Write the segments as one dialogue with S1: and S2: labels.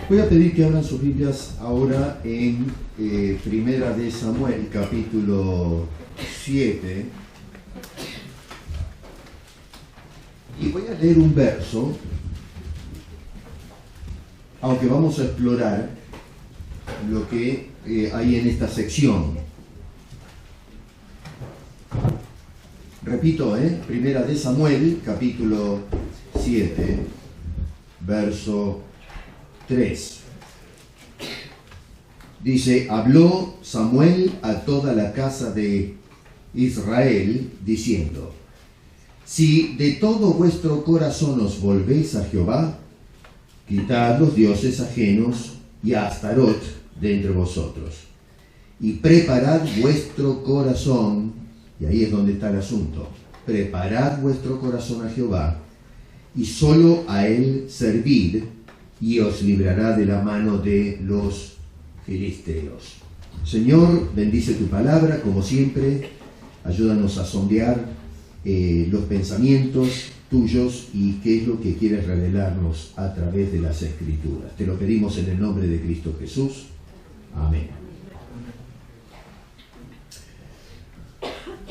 S1: Voy a pedir que abran sus Biblias ahora en Primera de Samuel, capítulo 7. Y voy a leer un verso, aunque vamos a explorar lo que hay en esta sección. Repito, Primera de Samuel, capítulo 7, verso 3. Dice: habló Samuel a toda la casa de Israel, diciendo: si de todo vuestro corazón os volvéis a Jehová, quitad los dioses ajenos y a Astarot de entre vosotros, y preparad vuestro corazón, y ahí es donde está el asunto, preparad vuestro corazón a Jehová, y solo a él servid, y os librará de la mano de los filisteos. Señor, bendice tu palabra, como siempre, ayúdanos a sondear los pensamientos tuyos y qué es lo que quieres revelarnos a través de las Escrituras. Te lo pedimos en el nombre de Cristo Jesús. Amén.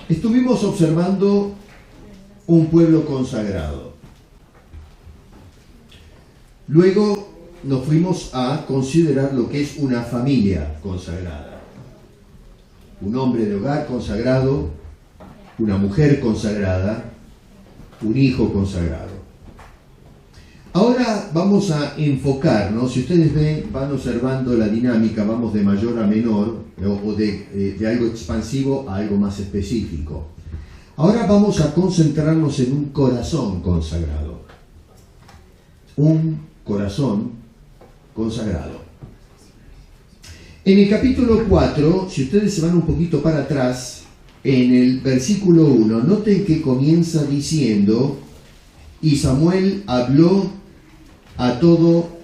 S1: Estuvimos observando un pueblo consagrado. Luego nos fuimos a considerar lo que es una familia consagrada. Un hombre de hogar consagrado, una mujer consagrada, un hijo consagrado. Ahora vamos a enfocarnos, si ustedes ven, van observando la dinámica, vamos de mayor a menor, o de algo expansivo a algo más específico. Ahora vamos a concentrarnos en un corazón consagrado. Un corazón consagrado. En el capítulo 4, si ustedes se van un poquito para atrás, en el versículo 1, noten que comienza diciendo: y Samuel habló a todo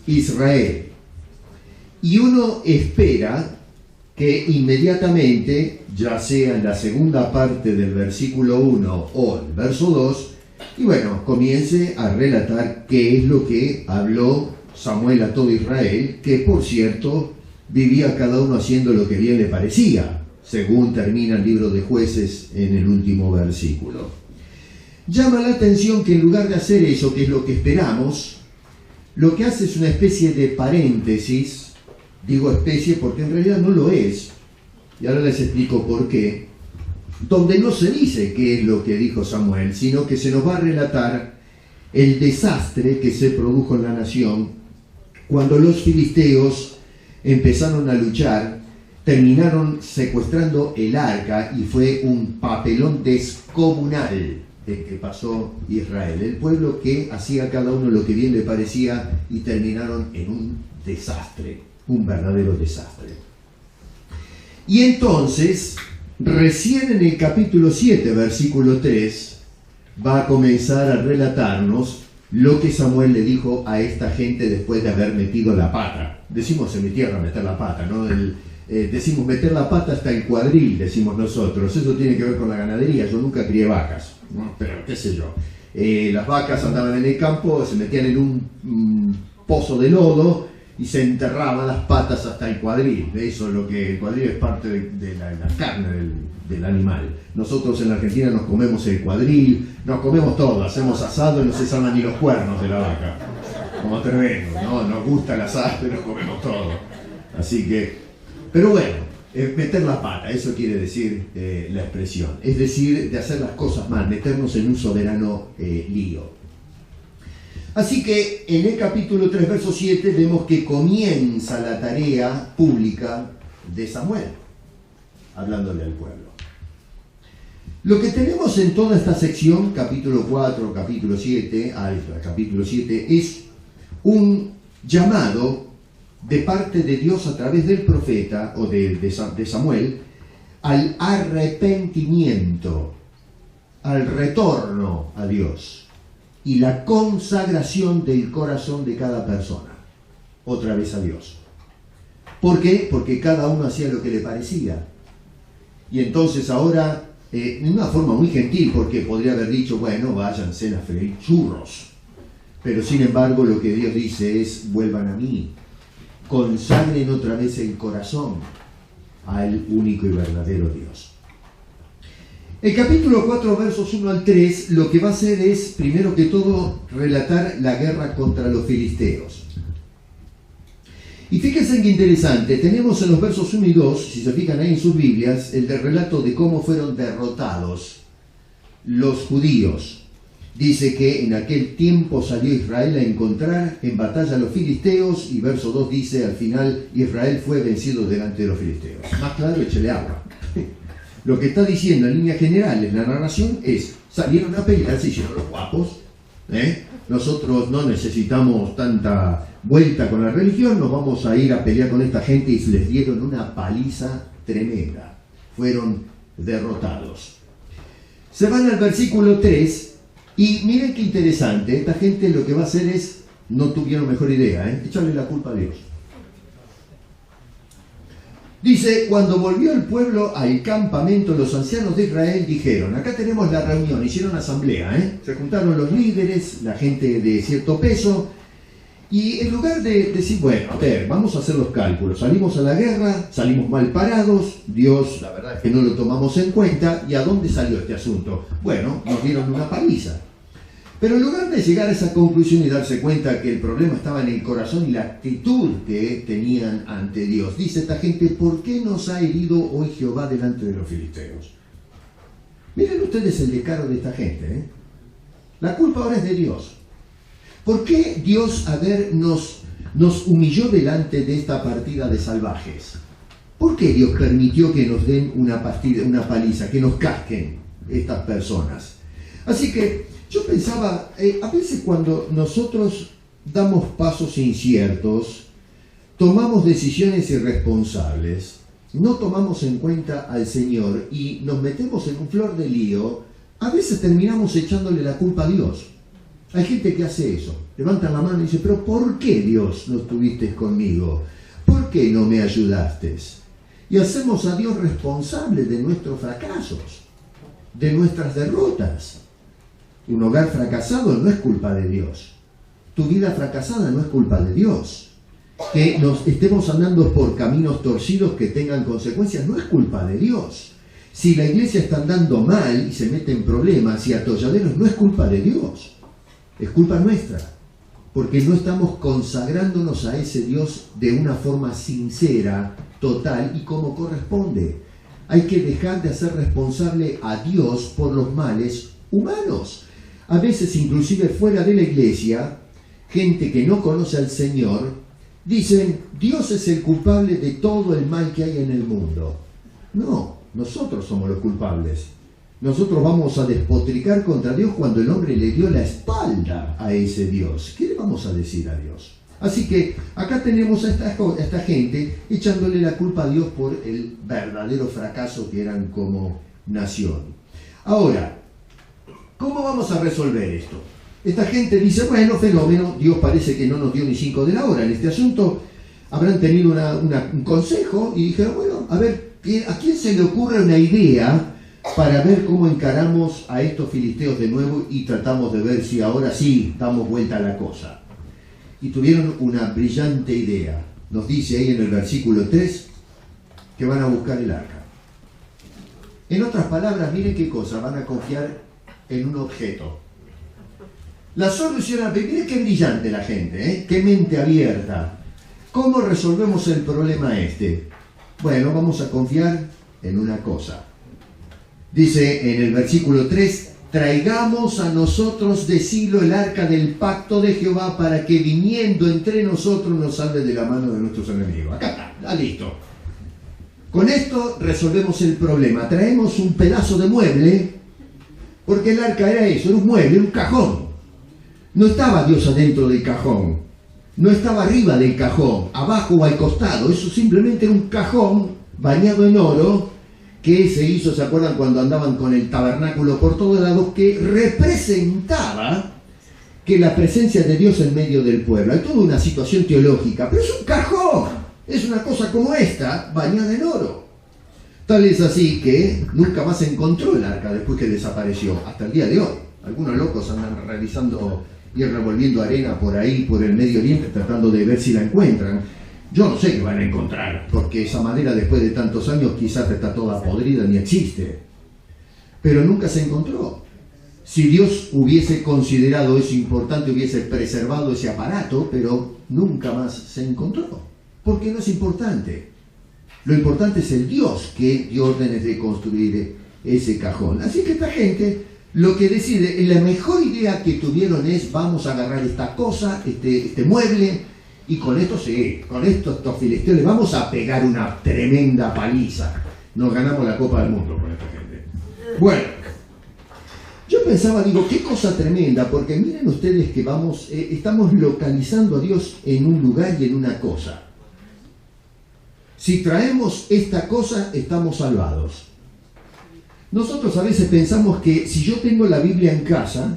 S1: Israel. Y uno espera que inmediatamente, ya sea en la segunda parte del versículo 1 o el verso 2, y bueno, comience a relatar qué es lo que habló Samuel a todo Israel, que por cierto vivía cada uno haciendo lo que bien le parecía, según termina el libro de Jueces en el último versículo. Llama la atención que en lugar de hacer eso, que es lo que esperamos, lo que hace es una especie de paréntesis. Digo especie porque en realidad no lo es, y ahora les explico por qué, donde no se dice qué es lo que dijo Samuel, sino que se nos va a relatar el desastre que se produjo en la nación cuando los filisteos empezaron a luchar, terminaron secuestrando el arca y fue un papelón descomunal el que pasó Israel, el pueblo que hacía cada uno lo que bien le parecía, y terminaron en un desastre, un verdadero desastre. Y entonces, recién en el capítulo 7, versículo 3, va a comenzar a relatarnos lo que Samuel le dijo a esta gente después de haber metido la pata. Decimos en mi tierra meter la pata, ¿no? Decimos meter la pata hasta el cuadril, decimos nosotros. Eso tiene que ver con la ganadería. Yo nunca crié vacas, ¿no? Pero qué sé yo. Las vacas andaban en el campo, se metían en un pozo de lodo y se enterraban las patas hasta el cuadril. Eso es lo que el cuadril es parte de la carne del animal. Nosotros en la Argentina nos comemos el cuadril, nos comemos todo, hacemos asado y no se salvan ni los cuernos de la vaca. Como tremendo, ¿no? Nos gusta el asado y nos comemos todo. Así que, pero bueno, meter la pata, eso quiere decir la expresión. Es decir, de hacer las cosas mal, meternos en un soberano lío. Así que en el capítulo 3, verso 7, vemos que comienza la tarea pública de Samuel, hablándole al pueblo. Lo que tenemos en toda esta sección, capítulo 4, capítulo 7, capítulo 7, es un llamado de parte de Dios a través del profeta, o de Samuel, al arrepentimiento, al retorno a Dios, y la consagración del corazón de cada persona, otra vez a Dios. ¿Por qué? Porque cada uno hacía lo que le parecía. Y entonces ahora, en una forma muy gentil, porque podría haber dicho, bueno, váyanse a freír churros. Pero sin embargo lo que Dios dice es: vuelvan a mí, consagren otra vez el corazón al único y verdadero Dios. El capítulo 4, versos 1 al 3, lo que va a hacer es, primero que todo, relatar la guerra contra los filisteos. Y fíjense qué interesante, tenemos en los versos 1 y 2, si se fijan ahí en sus Biblias, el del relato de cómo fueron derrotados los judíos. Dice que en aquel tiempo salió Israel a encontrar en batalla a los filisteos, y verso 2 dice, al final Israel fue vencido delante de los filisteos. Más claro, échele agua. Lo que está diciendo en líneas generales la narración es: salieron a pelear, se hicieron los guapos. Nosotros no necesitamos tanta vuelta con la religión, nos vamos a ir a pelear con esta gente, y les dieron una paliza tremenda. Fueron derrotados. Se van al versículo 3 y miren qué interesante. Esta gente lo que va a hacer es, no tuvieron mejor idea, echarle la culpa a Dios. Dice: cuando volvió el pueblo al campamento, los ancianos de Israel dijeron, acá tenemos la reunión, hicieron asamblea, se juntaron los líderes, la gente de cierto peso, y en lugar de decir, bueno, a ver, vamos a hacer los cálculos, salimos a la guerra, salimos mal parados, Dios, la verdad es que no lo tomamos en cuenta, ¿y a dónde salió este asunto? Bueno, nos dieron una paliza. Pero en lugar de llegar a esa conclusión y darse cuenta que el problema estaba en el corazón y la actitud que tenían ante Dios, dice esta gente: ¿por qué nos ha herido hoy Jehová delante de los filisteos? Miren ustedes el descaro de esta gente. La culpa ahora es de Dios. ¿Por qué Dios, nos humilló delante de esta partida de salvajes? ¿Por qué Dios permitió que nos den una paliza, que nos casquen estas personas? Así que yo pensaba, a veces cuando nosotros damos pasos inciertos, tomamos decisiones irresponsables, no tomamos en cuenta al Señor y nos metemos en un flor de lío, a veces terminamos echándole la culpa a Dios. Hay gente que hace eso, levanta la mano y dice: pero ¿por qué, Dios, no estuviste conmigo? ¿Por qué no me ayudaste? Y hacemos a Dios responsable de nuestros fracasos, de nuestras derrotas. Un hogar fracasado no es culpa de Dios. Tu vida fracasada no es culpa de Dios. Que nos estemos andando por caminos torcidos que tengan consecuencias no es culpa de Dios. Si la iglesia está andando mal y se mete en problemas y atolladeros, no es culpa de Dios. Es culpa nuestra. Porque no estamos consagrándonos a ese Dios de una forma sincera, total y como corresponde. Hay que dejar de hacer responsable a Dios por los males humanos. A veces, inclusive fuera de la iglesia, gente que no conoce al Señor, dicen: Dios es el culpable de todo el mal que hay en el mundo. No, nosotros somos los culpables. Nosotros vamos a despotricar contra Dios cuando el hombre le dio la espalda a ese Dios. ¿Qué le vamos a decir a Dios? Así que acá tenemos a esta gente echándole la culpa a Dios por el verdadero fracaso que eran como nación. Ahora, ¿cómo vamos a resolver esto? Esta gente dice: bueno, fenómeno, Dios parece que no nos dio ni 5 de la hora en este asunto. Habrán tenido un consejo y dijeron: bueno, a ver, ¿a quién se le ocurre una idea para ver cómo encaramos a estos filisteos de nuevo y tratamos de ver si ahora sí damos vuelta a la cosa? Y tuvieron una brillante idea. Nos dice ahí en el versículo 3 que van a buscar el arca. En otras palabras, miren qué cosa, van a confiar en un objeto. La solución, miren qué brillante la gente, qué mente abierta. ¿Cómo resolvemos el problema este? Bueno, vamos a confiar en una cosa. Dice en el versículo 3: traigamos a nosotros de Silo el arca del pacto de Jehová, para que viniendo entre nosotros nos salve de la mano de nuestros enemigos. Acá está, listo. Con esto resolvemos el problema. Traemos un pedazo de mueble, porque el arca era eso, era un mueble, un cajón. No estaba Dios adentro del cajón, no estaba arriba del cajón, abajo o al costado. Eso simplemente era un cajón bañado en oro, que se hizo, ¿se acuerdan cuando andaban con el tabernáculo por todos lados? Que representaba que la presencia de Dios en medio del pueblo. Hay toda una situación teológica, pero es un cajón, es una cosa como esta, bañada en oro. Tal es así que nunca más se encontró el arca después que desapareció, hasta el día de hoy. Algunos locos andan realizando ir revolviendo arena por ahí, por el Medio Oriente, tratando de ver si la encuentran. Yo no sé qué van a encontrar, porque esa madera después de tantos años quizás está toda podrida, ni existe. Pero nunca se encontró. Si Dios hubiese considerado eso importante, hubiese preservado ese aparato, pero nunca más se encontró, porque no es importante. Lo importante es el Dios que dio órdenes de construir ese cajón. Así que esta gente lo que decide, la mejor idea que tuvieron es: vamos a agarrar esta cosa, este mueble, y con esto estos filisteos les vamos a pegar una tremenda paliza. Nos ganamos la Copa del Mundo con esta gente. Bueno, yo pensaba, digo, qué cosa tremenda, porque miren ustedes que estamos localizando a Dios en un lugar y en una cosa. Si traemos esta cosa, estamos salvados. Nosotros a veces pensamos que si yo tengo la Biblia en casa,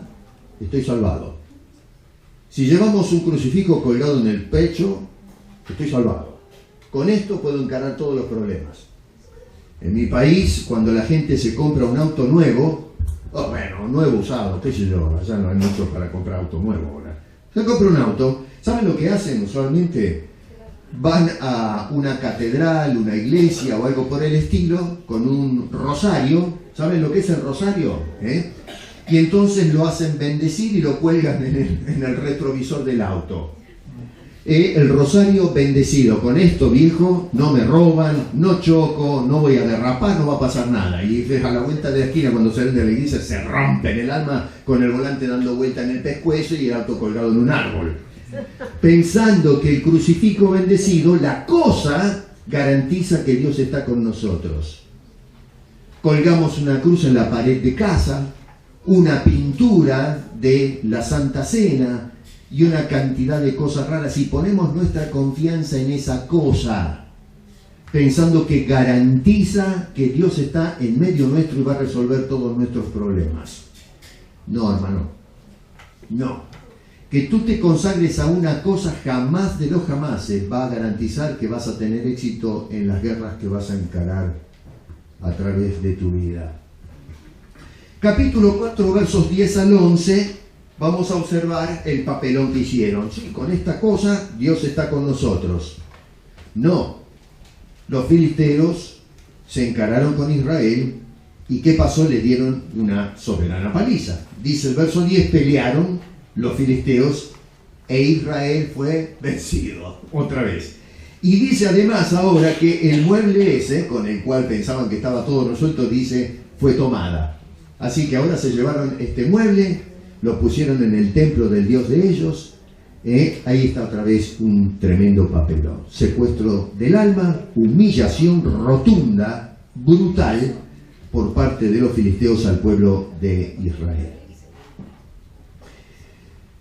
S1: estoy salvado. Si llevamos un crucifijo colgado en el pecho, estoy salvado. Con esto puedo encarar todos los problemas. En mi país, cuando la gente se compra un auto nuevo, nuevo usado, qué sé yo, allá no hay mucho para comprar auto nuevo ahora. Se compra un auto, ¿saben lo que hacen usualmente? Van a una catedral, una iglesia o algo por el estilo, con un rosario. ¿Saben lo que es el rosario? Y entonces lo hacen bendecir y lo cuelgan en el retrovisor del auto. El rosario bendecido: con esto, viejo, no me roban, no choco, no voy a derrapar, no va a pasar nada. Y a la vuelta de la esquina, cuando salen de la iglesia, se rompen el alma con el volante dando vuelta en el pescuezo y el auto colgado en un árbol. Pensando que el crucifijo bendecido, la cosa, garantiza que Dios está con nosotros. Colgamos una cruz en la pared de casa, una pintura de la Santa Cena y una cantidad de cosas raras, y ponemos nuestra confianza en esa cosa, pensando que garantiza que Dios está en medio nuestro y va a resolver todos nuestros problemas. No, hermano, no. Que tú te consagres a una cosa jamás de los jamases va a garantizar que vas a tener éxito en las guerras que vas a encarar a través de tu vida. Capítulo 4, versos 10 al 11, vamos a observar el papelón que hicieron. Sí, con esta cosa Dios está con nosotros. No, los filisteos se encararon con Israel, y ¿qué pasó? Le dieron una soberana paliza. Dice el verso 10, pelearon los filisteos e Israel fue vencido otra vez. Y dice además ahora que el mueble ese, con el cual pensaban que estaba todo resuelto, dice, fue tomada. Así que ahora se llevaron este mueble, lo pusieron en el templo del Dios de ellos. Ahí está otra vez un tremendo papelón. Secuestro del alma, humillación rotunda, brutal, por parte de los filisteos al pueblo de Israel.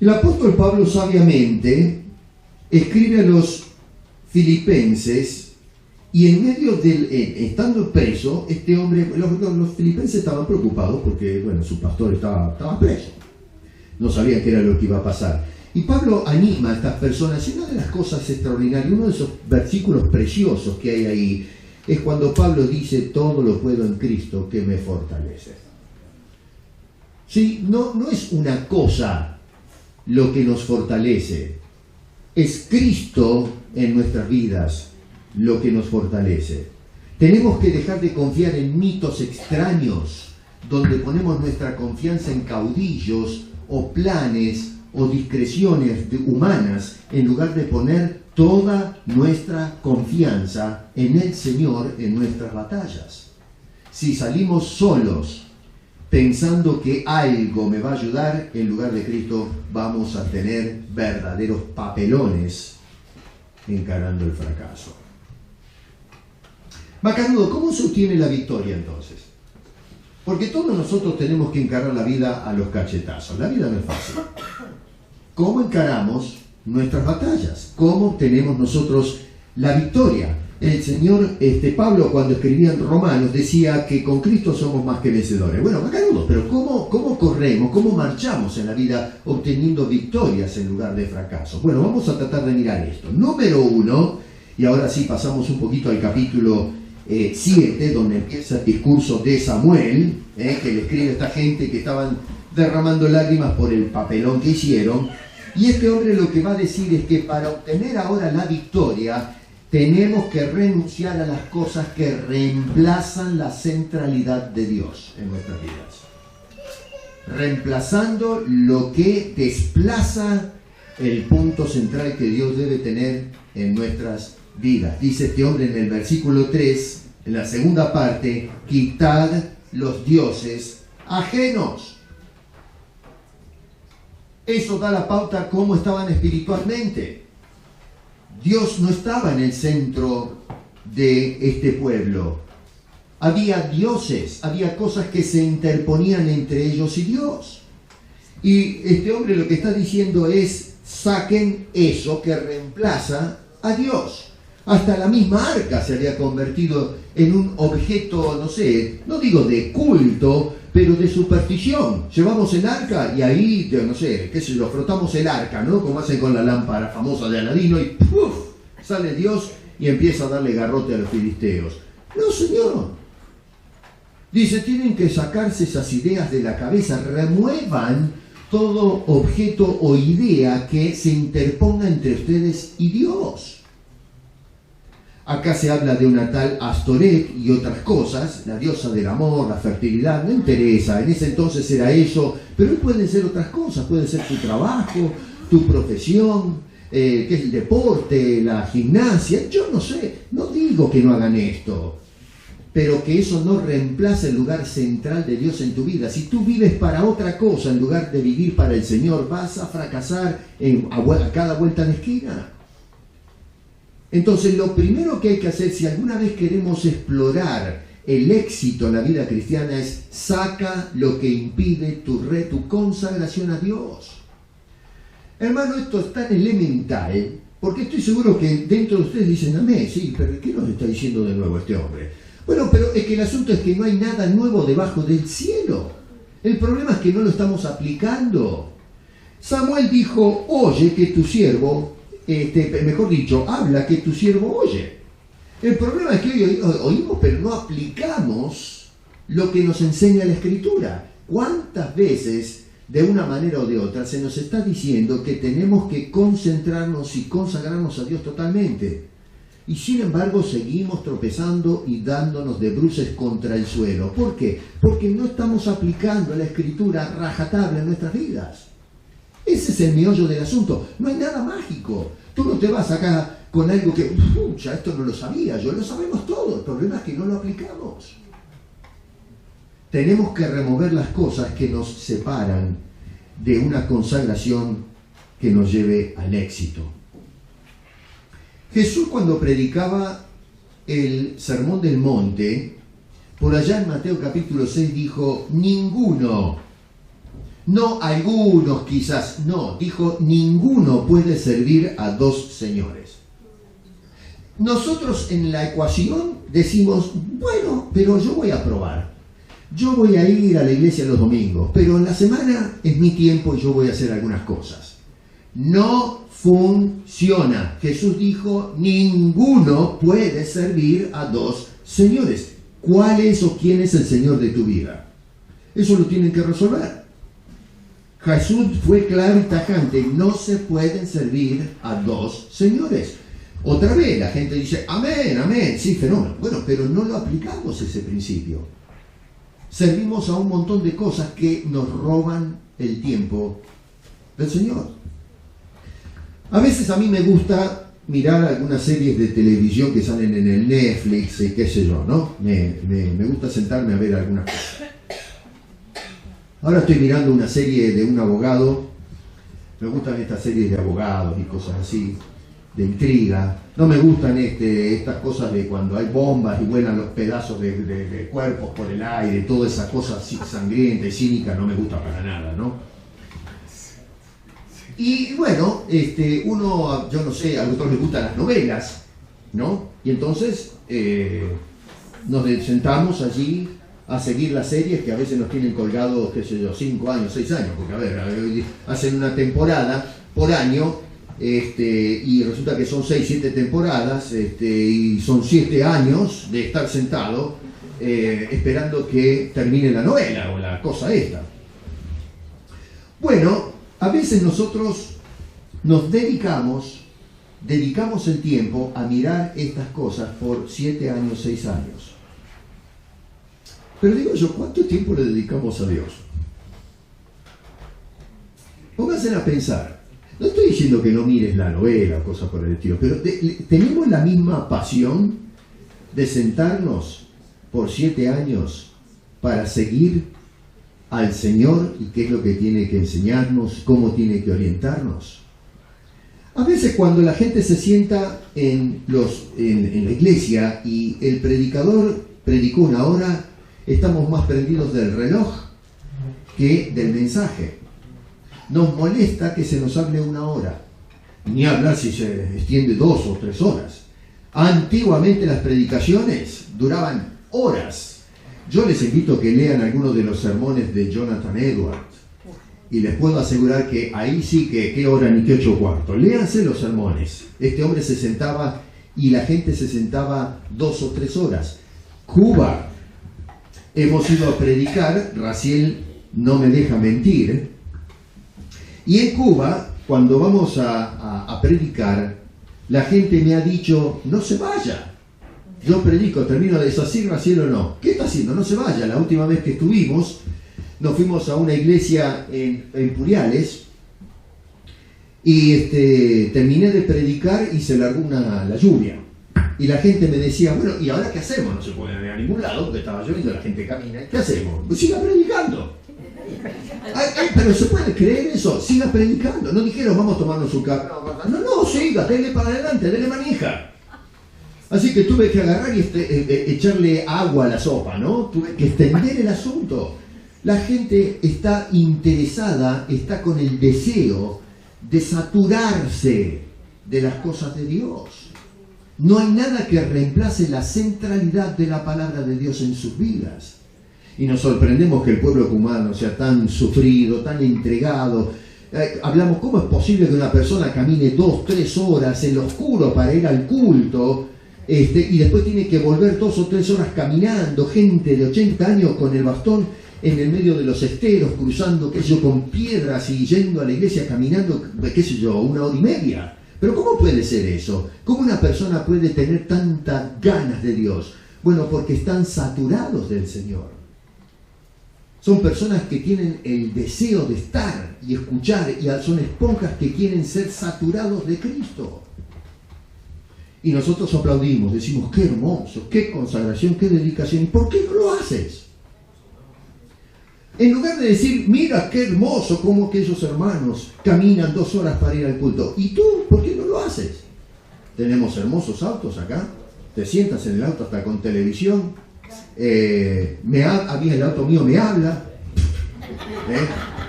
S1: El apóstol Pablo sabiamente escribe a los filipenses, y en medio del, estando preso, este hombre, los filipenses estaban preocupados porque, bueno, su pastor estaba preso. No sabían qué era lo que iba a pasar. Y Pablo anima a estas personas, y una de las cosas extraordinarias, uno de esos versículos preciosos que hay ahí, es cuando Pablo dice, todo lo puedo en Cristo que me fortalece. Sí, no es una cosa lo que nos fortalece, es Cristo en nuestras vidas lo que nos fortalece. Tenemos que dejar de confiar en mitos extraños, donde ponemos nuestra confianza en caudillos o planes o discreciones humanas, en lugar de poner toda nuestra confianza en el Señor en nuestras batallas. Si salimos solos pensando que algo me va a ayudar, en lugar de Cristo, vamos a tener verdaderos papelones encarando el fracaso. Macanudo, ¿cómo se obtiene la victoria entonces? Porque todos nosotros tenemos que encarar la vida a los cachetazos. La vida no es fácil. ¿Cómo encaramos nuestras batallas? ¿Cómo obtenemos nosotros la victoria? El Señor, Pablo, cuando escribía en Romanos, decía que con Cristo somos más que vencedores. Bueno, macanudo, pero ¿cómo corremos, cómo marchamos en la vida obteniendo victorias en lugar de fracasos? Bueno, vamos a tratar de mirar esto. Número 1, y ahora sí pasamos un poquito al capítulo 7, donde empieza el discurso de Samuel, que le escribe a esta gente que estaban derramando lágrimas por el papelón que hicieron. Y este hombre lo que va a decir es que para obtener ahora la victoria, tenemos que renunciar a las cosas que reemplazan la centralidad de Dios en nuestras vidas. Reemplazando lo que desplaza el punto central que Dios debe tener en nuestras vidas. Dice este hombre en el versículo 3, en la segunda parte: quitad los dioses ajenos. Eso da la pauta a cómo estaban espiritualmente. Dios no estaba en el centro de este pueblo. Había dioses, había cosas que se interponían entre ellos y Dios. Y este hombre lo que está diciendo es: saquen eso que reemplaza a Dios. Hasta la misma arca se había convertido en un objeto, no sé, no digo de culto, pero de superstición. Llevamos el arca y ahí, no sé, qué sé yo, frotamos el arca, ¿no? Como hacen con la lámpara famosa de Aladino y ¡puf! Sale Dios y empieza a darle garrote a los filisteos. No, señor. Dice, tienen que sacarse esas ideas de la cabeza, remuevan todo objeto o idea que se interponga entre ustedes y Dios. Acá se habla de una tal Astoret y otras cosas, la diosa del amor, la fertilidad, no interesa, en ese entonces era eso, pero hoy pueden ser otras cosas, puede ser tu trabajo, tu profesión, que es el deporte, la gimnasia, yo no sé, no digo que no hagan esto, pero que eso no reemplace el lugar central de Dios en tu vida. Si tú vives para otra cosa en lugar de vivir para el Señor, vas a fracasar a cada vuelta de esquina. Entonces, lo primero que hay que hacer, si alguna vez queremos explorar el éxito en la vida cristiana, es saca lo que impide tu consagración a Dios. Hermano, esto es tan elemental, porque estoy seguro que dentro de ustedes dicen, amén, sí, pero ¿qué nos está diciendo de nuevo este hombre? Bueno, pero es que el asunto es que no hay nada nuevo debajo del cielo. El problema es que no lo estamos aplicando. Samuel dijo, oye que tu siervo, mejor dicho, habla que tu siervo oye. El problema es que hoy oímos, pero no aplicamos lo que nos enseña la Escritura. ¿Cuántas veces, de una manera o de otra, se nos está diciendo que tenemos que concentrarnos y consagrarnos a Dios totalmente? Y sin embargo seguimos tropezando y dándonos de bruces contra el suelo. ¿Por qué? Porque no estamos aplicando la Escritura rajatabla en nuestras vidas. Ese es el meollo del asunto. No hay nada mágico. Tú no te vas acá con algo que, pucha, esto no lo sabía, yo lo sabemos todo. El problema es que no lo aplicamos. Tenemos que remover las cosas que nos separan de una consagración que nos lleve al éxito. Jesús, cuando predicaba el Sermón del Monte, por allá en Mateo capítulo 6 dijo, ninguno, no algunos quizás, no, dijo, ninguno puede servir a dos señores. Nosotros en la ecuación decimos, bueno, pero yo voy a probar. Yo voy a ir a la iglesia los domingos, pero en la semana es mi tiempo y yo voy a hacer algunas cosas. No funciona. Jesús dijo, ninguno puede servir a dos señores. ¿Cuál es o quién es el Señor de tu vida? Eso lo tienen que resolver. Jesús fue claro y tajante, no se pueden servir a dos señores. Otra vez la gente dice, amén, amén, sí, fenómeno. Bueno, pero no lo aplicamos ese principio. Servimos a un montón de cosas que nos roban el tiempo del Señor. A veces a mí me gusta mirar algunas series de televisión que salen en el Netflix y qué sé yo, ¿no? Me gusta sentarme a ver algunas cosas. Ahora estoy mirando una serie de un abogado. Me gustan estas series de abogados y cosas así, de intriga. No me gustan estas cosas de cuando hay bombas y vuelan los pedazos de cuerpos por el aire, toda esa cosa así sangrienta y cínica no me gusta para nada, ¿no? Y bueno, uno, yo no sé, a otros les gustan las novelas, ¿no? Y entonces nos sentamos allí a seguir las series que a veces nos tienen colgados, qué sé yo, 5 años, 6 años, porque a ver, hacen una temporada por año, y resulta que son 6, 7 temporadas, y son 7 años de estar sentado esperando que termine la novela o la cosa esta. Bueno, a veces nosotros nos dedicamos el tiempo a mirar estas cosas por 7 años, 6 años. Pero digo yo, ¿cuánto tiempo le dedicamos a Dios? Pónganse a pensar. No estoy diciendo que no mires la novela o cosas por el estilo, pero tenemos la misma pasión de sentarnos por 7 años para seguir al Señor y qué es lo que tiene que enseñarnos, cómo tiene que orientarnos. A veces cuando la gente se sienta en la iglesia y el predicador predicó 1 hora, estamos más prendidos del reloj que del mensaje. Nos molesta que se nos hable 1 hora, ni hablar si se extiende 2 o 3 horas. Antiguamente las predicaciones duraban horas. Yo les invito a que lean algunos de los sermones de Jonathan Edwards y les puedo asegurar que ahí sí que qué hora ni qué 8:15. Léanse los sermones. Este hombre se sentaba y la gente se sentaba 2 o 3 horas. Cuba, hemos ido a predicar, Raciel no me deja mentir, y en Cuba, cuando vamos a predicar, la gente me ha dicho, no se vaya. Yo predico, termino de desasir, Raciel o no. ¿Qué está haciendo? No se vaya. La última vez que estuvimos, nos fuimos a una iglesia en Puriales y terminé de predicar y se largó la lluvia. Y la gente me decía, bueno, ¿y ahora qué hacemos? No se puede ir a ningún lado porque estaba lloviendo, la gente camina. ¿Qué hacemos? Pues siga predicando. Pero ¿se puede creer eso? Siga predicando. No dijeron, vamos a tomarnos un café. No, siga, dele para adelante, dele manija. Así que tuve que agarrar y echarle agua a la sopa, ¿no? Tuve que extender el asunto. La gente está interesada, está con el deseo de saturarse de las cosas de Dios. No hay nada que reemplace la centralidad de la palabra de Dios en sus vidas. Y nos sorprendemos que el pueblo cubano sea tan sufrido, tan entregado. Hablamos, ¿cómo es posible que una persona camine 2, 3 horas en lo oscuro para ir al culto? Y después tiene que volver 2 o 3 horas caminando, gente de 80 años con el bastón en el medio de los esteros, cruzando, qué sé yo, con piedras y yendo a la iglesia caminando, qué sé yo, 1 hora y media. Pero ¿cómo puede ser eso? ¿Cómo una persona puede tener tantas ganas de Dios? Bueno, porque están saturados del Señor. Son personas que tienen el deseo de estar y escuchar, y son esponjas que quieren ser saturados de Cristo. Y nosotros aplaudimos, decimos, qué hermoso, qué consagración, qué dedicación. ¿Por qué no lo haces? En lugar de decir, mira qué hermoso cómo aquellos hermanos caminan 2 horas para ir al culto. ¿Y tú por qué no lo haces? Tenemos hermosos autos acá. Te sientas en el auto hasta con televisión. A mí el auto mío me habla.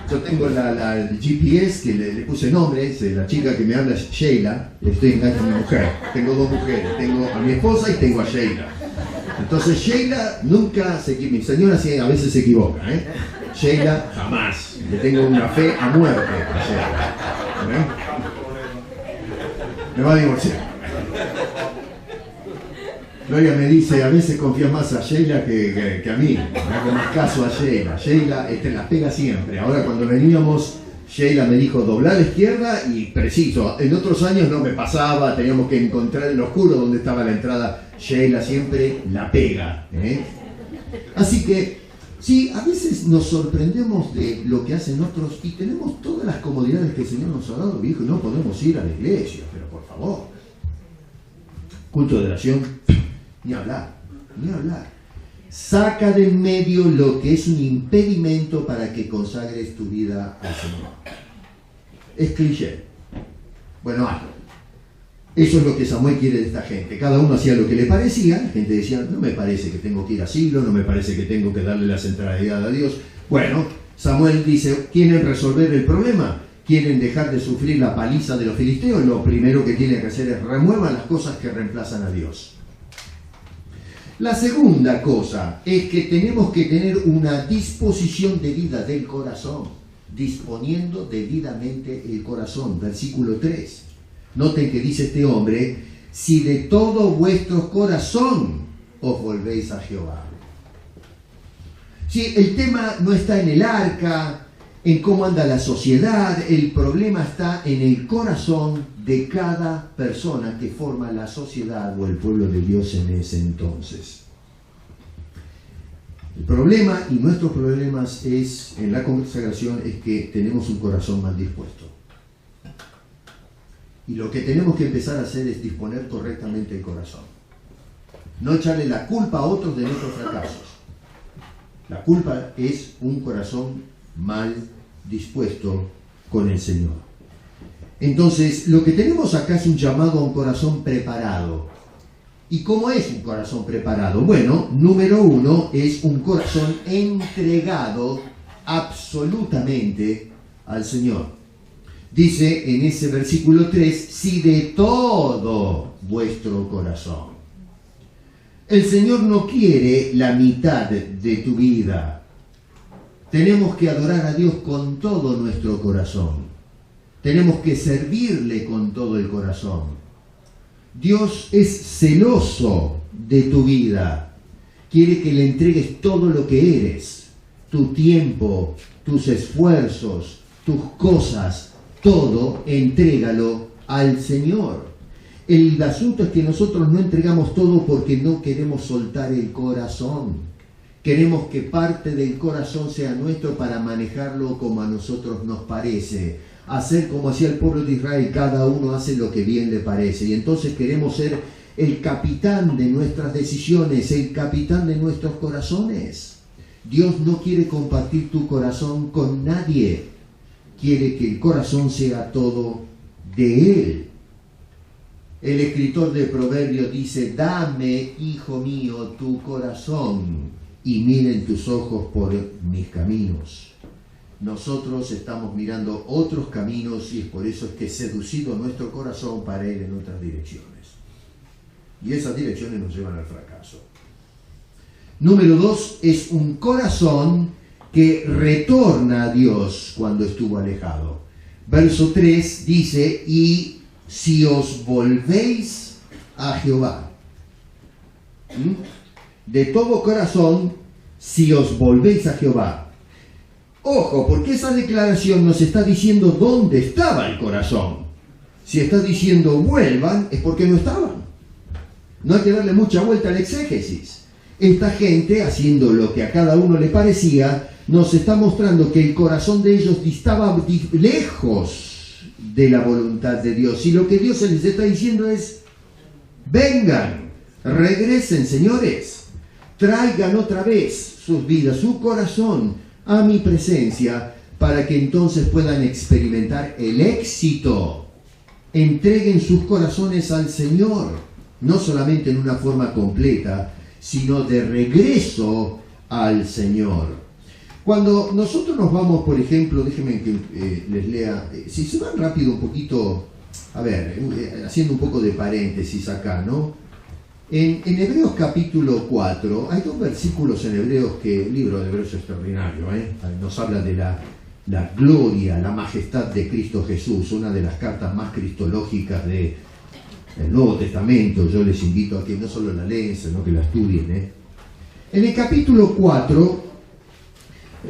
S1: Yo tengo el GPS que le puse nombre, la chica que me habla es Sheila, estoy en casa de mi mujer, tengo 2 mujeres, tengo a mi esposa y tengo a Sheila. Entonces Sheila nunca se equivoca, mi señora sí, a veces se equivoca, Sheila jamás, le tengo una fe a muerte a Sheila. Me va a divorciar. Gloria me dice, a veces confía más a Sheila que a mí, me hago más caso a Sheila. Sheila la pega siempre. Ahora cuando veníamos, Sheila me dijo doblar a la izquierda y preciso. En otros años no me pasaba, teníamos que encontrar en lo oscuro donde estaba la entrada. Sheila siempre la pega. Así que, sí, a veces nos sorprendemos de lo que hacen otros y tenemos todas las comodidades que el Señor nos ha dado, viejo, y no podemos ir a la iglesia, pero por favor. Culto de oración. Ni hablar. Saca de en medio lo que es un impedimento para que consagres tu vida al Señor. Es cliché. Bueno, hazlo. Eso es lo que Samuel quiere de esta gente. Cada uno hacía lo que le parecía. La gente decía, no me parece que tengo que ir a asilo, no me parece que tengo que darle la centralidad a Dios. Bueno, Samuel dice, ¿quieren resolver el problema? ¿Quieren dejar de sufrir la paliza de los filisteos? Lo primero que tienen que hacer es remuevan las cosas que reemplazan a Dios. La segunda cosa es que tenemos que tener una disposición debida del corazón, disponiendo debidamente el corazón. Versículo 3. Noten que dice este hombre, si de todo vuestro corazón os volvéis a Jehová. Si el tema no está en el arca, en cómo anda la sociedad. El problema está en el corazón de cada persona que forma la sociedad o el pueblo de Dios en ese entonces. El problema y nuestros problemas en la consagración es que tenemos un corazón mal dispuesto. Y lo que tenemos que empezar a hacer es disponer correctamente el corazón. No echarle la culpa a otros de nuestros fracasos. La culpa es un corazón mal dispuesto con el Señor. Entonces, lo que tenemos acá es un llamado a un corazón preparado. ¿Y cómo es un corazón preparado? Bueno, número 1 es un corazón entregado absolutamente al Señor. Dice en ese versículo 3, si de todo vuestro corazón. El Señor no quiere la mitad de tu vida. Tenemos que adorar a Dios con todo nuestro corazón. Tenemos que servirle con todo el corazón. Dios es celoso de tu vida. Quiere que le entregues todo lo que eres. Tu tiempo, tus esfuerzos, tus cosas, todo, entrégalo al Señor. El asunto es que nosotros no entregamos todo porque no queremos soltar el corazón. Queremos que parte del corazón sea nuestro para manejarlo como a nosotros nos parece. Hacer como hacía el pueblo de Israel, cada uno hace lo que bien le parece. Y entonces queremos ser el capitán de nuestras decisiones, el capitán de nuestros corazones. Dios no quiere compartir tu corazón con nadie. Quiere que el corazón sea todo de Él. El escritor de Proverbios dice, dame, hijo mío, tu corazón y miren tus ojos por mis caminos. Nosotros estamos mirando otros caminos y es por eso es que seducido nuestro corazón para ir en otras direcciones. Y esas direcciones nos llevan al fracaso. Número 2 es un corazón que retorna a Dios cuando estuvo alejado. Verso 3 dice, y si os volvéis a Jehová. De todo corazón, si os volvéis a Jehová. Ojo, porque esa declaración nos está diciendo dónde estaba el corazón. Si está diciendo vuelvan, es porque no estaban. No hay que darle mucha vuelta al exégesis. Esta gente, haciendo lo que a cada uno le parecía, nos está mostrando que el corazón de ellos estaba lejos de la voluntad de Dios. Y lo que Dios les está diciendo es, vengan, regresen, señores, traigan otra vez sus vidas, su corazón, a mi presencia, para que entonces puedan experimentar el éxito. Entreguen sus corazones al Señor, no solamente en una forma completa, sino de regreso al Señor. Cuando nosotros nos vamos, por ejemplo, déjenme que les lea, si se van rápido un poquito, a ver, haciendo un poco de paréntesis acá, ¿no? En Hebreos capítulo 4, hay 2 versículos en Hebreos que el libro de Hebreos es extraordinario, nos habla de la gloria, la majestad de Cristo Jesús, una de las cartas más cristológicas del Nuevo Testamento. Yo les invito a que no solo la lean, sino que la estudien. En el capítulo 4,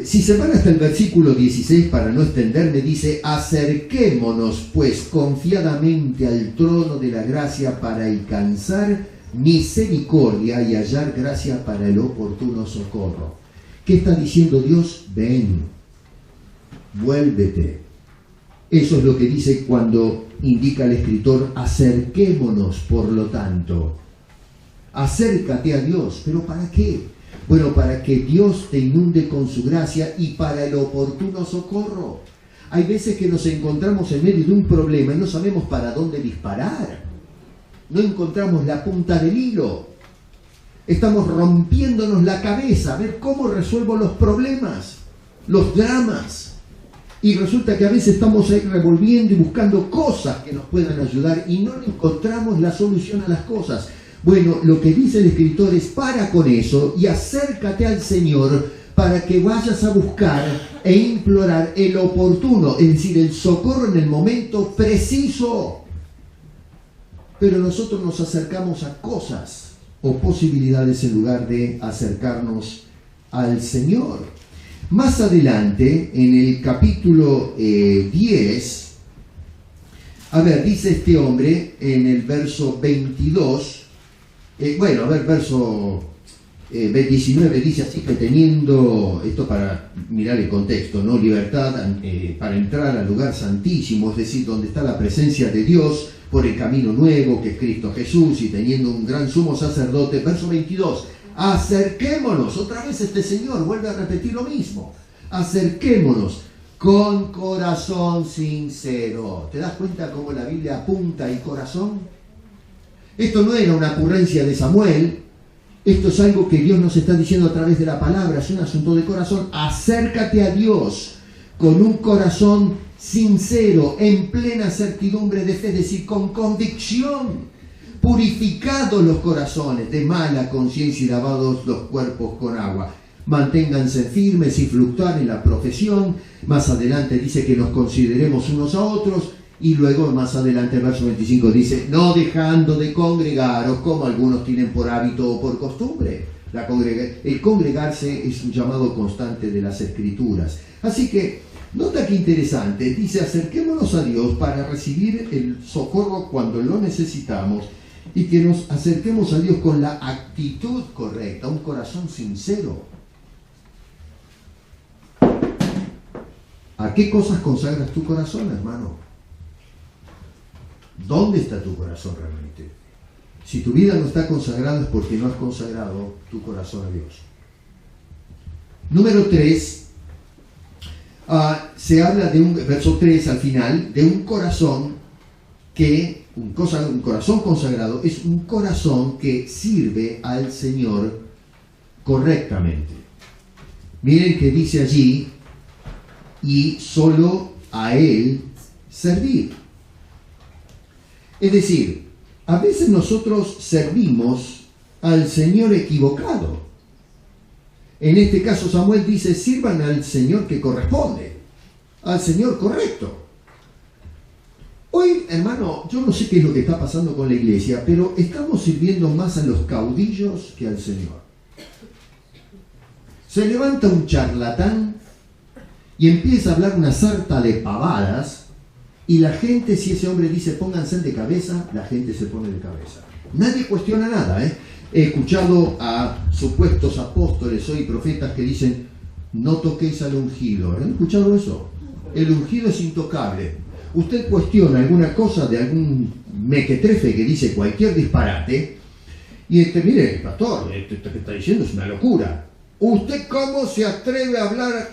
S1: si se van hasta el versículo 16 para no extenderme, dice, acerquémonos pues confiadamente al trono de la gracia para alcanzar misericordia y hallar gracia para el oportuno socorro. ¿Qué está diciendo Dios? Ven, vuélvete. Eso es lo que dice cuando indica el escritor, acerquémonos por lo tanto. Acércate a Dios. ¿Pero para qué? Bueno, para que Dios te inunde con su gracia y para el oportuno socorro. Hay veces que nos encontramos en medio de un problema y no sabemos para dónde disparar. No encontramos la punta del hilo. Estamos rompiéndonos la cabeza a ver cómo resuelvo los problemas, los dramas. Y resulta que a veces estamos ahí revolviendo y buscando cosas que nos puedan ayudar y no encontramos la solución a las cosas. Bueno, lo que dice el escritor es para con eso y acércate al Señor para que vayas a buscar e implorar el oportuno, es decir, el socorro en el momento preciso. Pero nosotros nos acercamos a cosas o posibilidades en lugar de acercarnos al Señor. Más adelante, en el capítulo 10, a ver, dice este hombre en el verso 22, verso 19 dice así que teniendo, esto para mirar el contexto, ¿no? Libertad para entrar al lugar santísimo, es decir, donde está la presencia de Dios por el camino nuevo que es Cristo Jesús, y teniendo un gran sumo sacerdote, verso 22, acerquémonos, otra vez este señor vuelve a repetir lo mismo, acerquémonos con corazón sincero. ¿Te das cuenta cómo la Biblia apunta el corazón? Esto no era una ocurrencia de Samuel, esto es algo que Dios nos está diciendo a través de la palabra, es un asunto de corazón. Acércate a Dios con un corazón sincero, en plena certidumbre de fe, es decir, con convicción, purificados los corazones de mala conciencia y lavados los cuerpos con agua. Manténganse firmes y fluctuar en la profesión. Más adelante dice que nos consideremos unos a otros. Y luego más adelante el verso 25 dice, no dejando de congregaros como algunos tienen por hábito o por costumbre. El congregarse es un llamado constante de las Escrituras. Así que, nota que interesante, dice, acerquémonos a Dios para recibir el socorro cuando lo necesitamos, y que nos acerquemos a Dios con la actitud correcta, un corazón sincero. ¿A qué cosas consagras tu corazón, hermano? ¿Dónde está tu corazón realmente? Si tu vida no está consagrada es porque no has consagrado tu corazón a Dios. Número 3, se habla de verso 3 al final, de un corazón que, un corazón consagrado, es un corazón que sirve al Señor correctamente. Miren que dice allí, y solo a Él servir. Es decir, a veces nosotros servimos al Señor equivocado. En este caso Samuel dice, sirvan al Señor que corresponde, al Señor correcto. Hoy, hermano, yo no sé qué es lo que está pasando con la iglesia, pero estamos sirviendo más a los caudillos que al Señor. Se levanta un charlatán y empieza a hablar una sarta de pavadas, y la gente, si ese hombre dice pónganse de cabeza, la gente se pone de cabeza. Nadie cuestiona nada, ¿eh? He escuchado a supuestos apóstoles hoy, profetas, que dicen no toquéis al ungido. ¿Han escuchado eso? El ungido es intocable. Usted cuestiona alguna cosa de algún mequetrefe que dice cualquier disparate, y mire, pastor, esto que está diciendo es una locura. ¿Usted cómo se atreve a hablar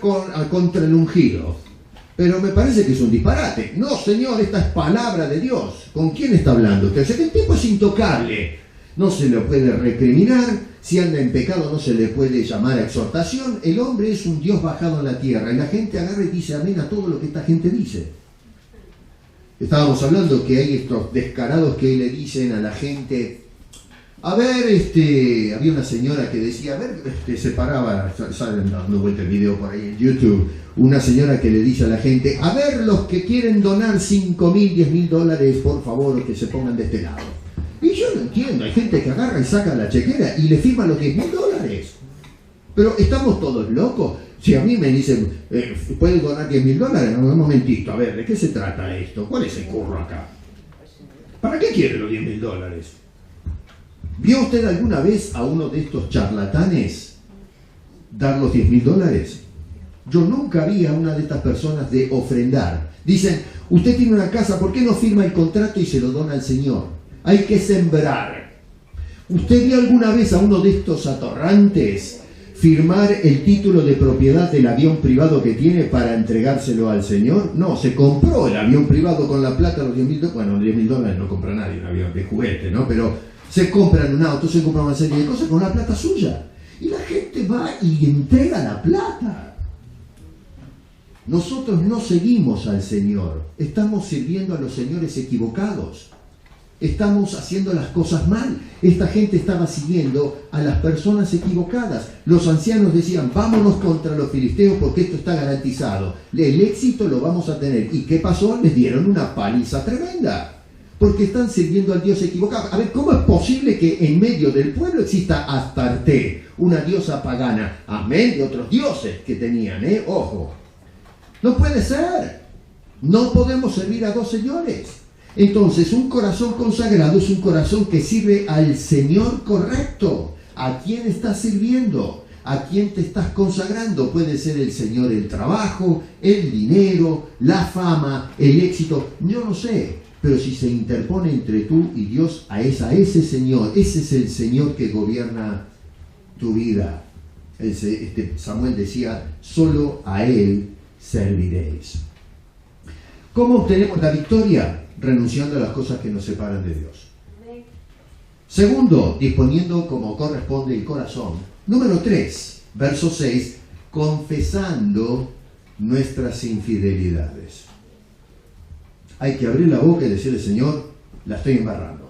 S1: contra el ungido? Pero me parece que es un disparate. No, señor, esta es palabra de Dios. ¿Con quién está hablando usted? O sea, que el tipo es intocable. No se le puede recriminar. Si anda en pecado no se le puede llamar a exhortación. El hombre es un Dios bajado a la tierra. Y la gente agarra y dice amén a todo lo que esta gente dice. Estábamos hablando que hay estos descarados que le dicen a la gente... A ver, había una señora que decía, a ver, se paraba, salen dando vuelta el video por ahí en YouTube, una señora que le dice a la gente, a ver, los que quieren donar $5,000, $10,000, por favor, que se pongan de este lado. Y yo no entiendo, hay gente que agarra y saca la chequera y le firma los $10,000. Pero estamos todos locos. Si a mí me dicen, ¿puedes donar $10,000? Un momentito, a ver, ¿de qué se trata esto? ¿Cuál es el curro acá? ¿Para qué quiere los $10,000? ¿Vio usted alguna vez a uno de estos charlatanes dar los $10,000? Yo nunca vi a una de estas personas de ofrendar. Dicen, usted tiene una casa, ¿por qué no firma el contrato y se lo dona al Señor? Hay que sembrar. ¿Usted vio alguna vez a uno de estos atorrantes firmar el título de propiedad del avión privado que tiene para entregárselo al Señor? No, se compró el avión privado con la plata, los $10,000. Bueno, $10,000 no compra nadie un avión de juguete, ¿no? Pero se compran un auto, se compran una serie de cosas con la plata suya. Y la gente va y entrega la plata. Nosotros no seguimos al Señor. Estamos sirviendo a los señores equivocados. Estamos haciendo las cosas mal. Esta gente estaba siguiendo a las personas equivocadas. Los ancianos decían, vámonos contra los filisteos porque esto está garantizado. El éxito lo vamos a tener. ¿Y qué pasó? Les dieron una paliza tremenda. porque están sirviendo al Dios equivocado. A ver, ¿cómo es posible que en medio del pueblo exista Astarte, una diosa pagana, amén, de otros dioses que tenían, ojo? No puede ser. No podemos servir a dos señores. Entonces, un corazón consagrado es un corazón que sirve al Señor correcto. ¿A quién estás sirviendo? ¿A quién te estás consagrando? Puede ser el Señor el trabajo, el dinero, la fama, el éxito, yo no sé. Pero si se interpone entre tú y Dios, a ese Señor, ese es el Señor que gobierna tu vida. Samuel decía, solo a Él serviréis. ¿Cómo obtenemos la victoria? Renunciando a las cosas que nos separan de Dios. Segundo, disponiendo como corresponde el corazón. Número 3, verso 6, confesando nuestras infidelidades. Hay que abrir la boca y decirle, Señor, la estoy embarrando.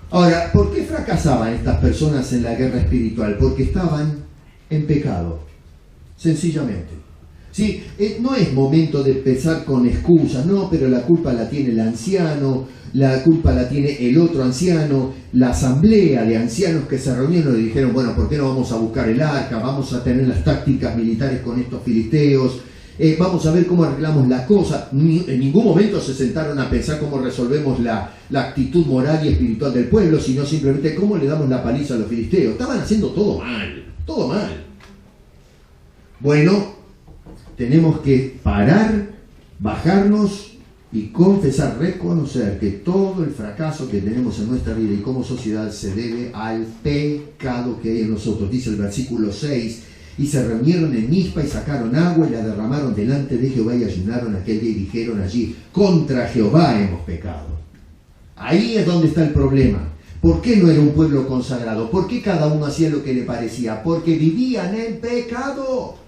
S1: Ahora, ¿por qué fracasaban estas personas en la guerra espiritual? Porque estaban en pecado, sencillamente. Sí, no es momento de empezar con excusas, no, pero la culpa la tiene el anciano, la culpa la tiene el otro anciano, la asamblea de ancianos que se reunieron y dijeron, bueno, ¿por qué no vamos a buscar el arca? Vamos a tener las tácticas militares con estos filisteos, vamos a ver cómo arreglamos la cosa. En ningún momento se sentaron a pensar cómo resolvemos la actitud moral y espiritual del pueblo, sino simplemente cómo le damos la paliza a los filisteos. Estaban haciendo todo mal, todo mal. Bueno, tenemos que parar, bajarnos y confesar, reconocer que todo el fracaso que tenemos en nuestra vida y como sociedad se debe al pecado que hay en nosotros. Dice el versículo 6, y se reunieron en Mizpa y sacaron agua y la derramaron delante de Jehová y ayunaron aquel día y dijeron allí, contra Jehová hemos pecado. Ahí es donde está el problema. ¿Por qué no era un pueblo consagrado? ¿Por qué cada uno hacía lo que le parecía? Porque vivían en pecado.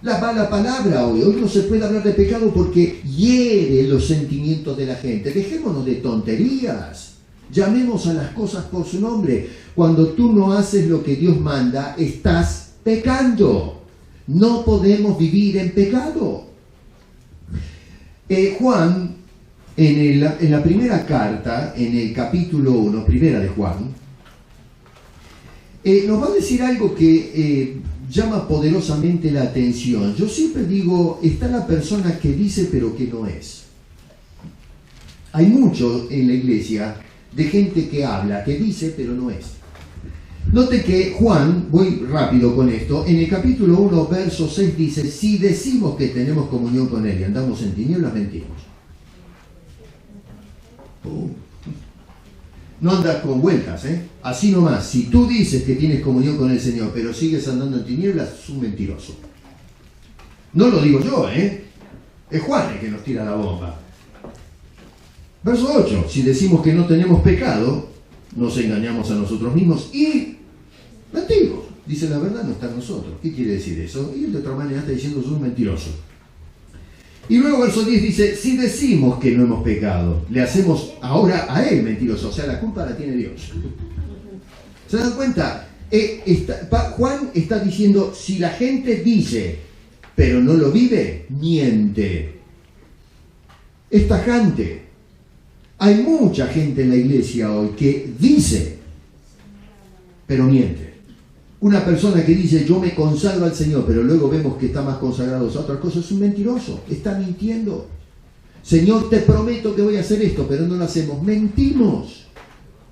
S1: La mala palabra hoy no se puede hablar de pecado porque hiere los sentimientos de la gente. Dejémonos de tonterías. Llamemos a las cosas por su nombre. Cuando tú no haces lo que Dios manda, estás pecando. No podemos vivir en pecado. Juan, en la primera carta, en el capítulo 1, primera de Juan, nos va a decir algo que llama poderosamente la atención. Yo siempre digo, está la persona que dice pero que no es. Hay mucho en la iglesia de gente que habla, que dice pero no es. Note que Juan, voy rápido con esto, en el capítulo 1, verso 6 dice, si decimos que tenemos comunión con Él y andamos en tinieblas, mentimos. No andas con vueltas, así nomás. Si tú dices que tienes comunión con el Señor, pero sigues andando en tinieblas, es un mentiroso. No lo digo yo, es Juan el que nos tira la bomba. Verso 8, si decimos que no tenemos pecado, nos engañamos a nosotros mismos y mentimos. Dice la verdad no está en nosotros. ¿Qué quiere decir eso? Y de otra manera está diciendo sos un mentiroso. Y luego verso 10 dice, si decimos que no hemos pecado, le hacemos ahora a él mentiroso, o sea, la culpa la tiene Dios. ¿Se dan cuenta? Juan está diciendo, si la gente dice, pero no lo vive, miente. Es tajante. Hay mucha gente en la iglesia hoy que dice, pero miente. Una persona que dice, yo me consagro al Señor, pero luego vemos que está más consagrado a otras cosas, es un mentiroso, está mintiendo. Señor, te prometo que voy a hacer esto, pero no lo hacemos. Mentimos.